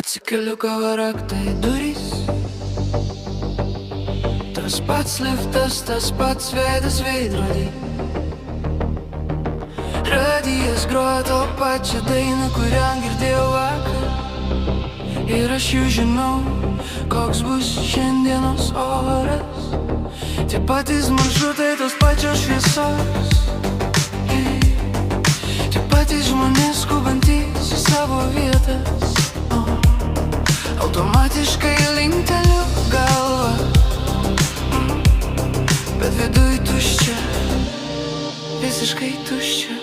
Atsikeliu kava raktai durys, tas pats liftas, tas pats veidas veidrodį. Radijas groja to pačią dainą, kurią girdėjau vakar. Ir aš jau žinau, koks bus šiandienos oras. Tie patys maršrutai, tos pačios šviesos, tie patys žmonės skubantys į savo vietas. Automatiškai linkteliu galvą, bet viduj tuščia, visiškai tuščia.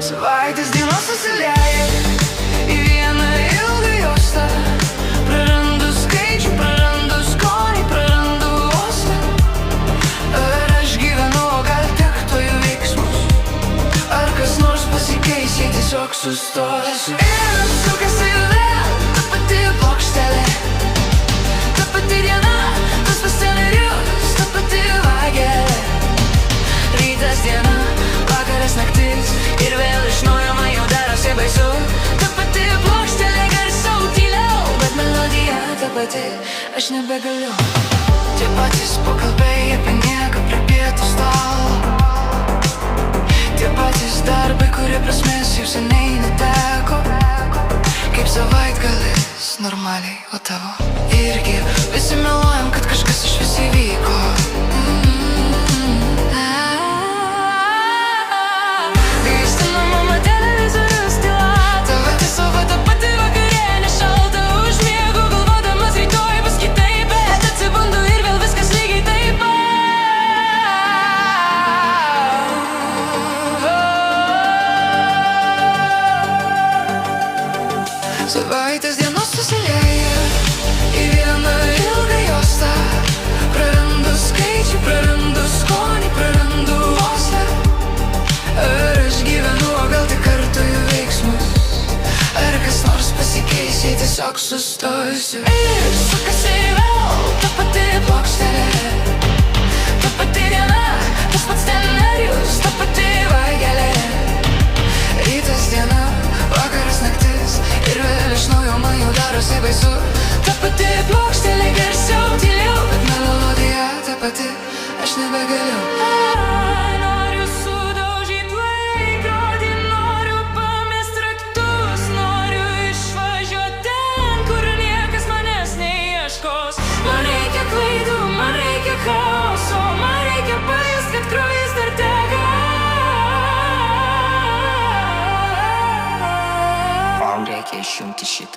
Savaitės dienos susilieja į vieną ilgą juostą. Prarandu skaičių, prarandu skonį, prarandu uostą. Ar aš gyvenu, o gal tik tojų veiksmus? Ar kas nors pasikeis, jei tiesiog sustosiu? Ir sukasi vėl ta pati plokštelė, ta pati diena, tas pats scenarijus, ta pati vagelė. Rytas diena, vakaras naktis, ir vėl iš naujo man jau darosi baisu. Ta pati plokštelė garsiau, tyliau, bet melodija ta pati, aš nebegaliu. Tie patys pokalbiai apie nieką prie pietų stalo, tie patys darbai, kurie prasmės jau seniai neteko. Kaip savaitgalis normaliai, o tavo irgi. Visi meluojam, kad kažkas iš vis įvyko. Savaitės dienos susilieja į vieną ilgą juostą. Prarandu skaičių, prarandu skonį, prarandu uostą. Ar aš gyvenu, o gal tik kartu jų veiksmus? Ar kas nors pasikeis, jei tiesiog sustosiu? Ir sukasi vėl ta pati plokštelė, ta pati diena, tas pats scenarijus, ta pati vagelė. Rytas diena, vakaras naktis, ir vėl iš naujo man jau darosi baisu. Ta pati plokštelė garsiau, tyliau, bet melodija ta pati, aš nebegaliu. Noriu sudaužyt laikrodį, noriu pamest raktus, noriu išvažiuot ten, kur niekas manęs neieškos. Man reikia klaidų, man reikia chaoso, man reikia pajust, kad kraujas dar teka. Reikia išjungti šitą.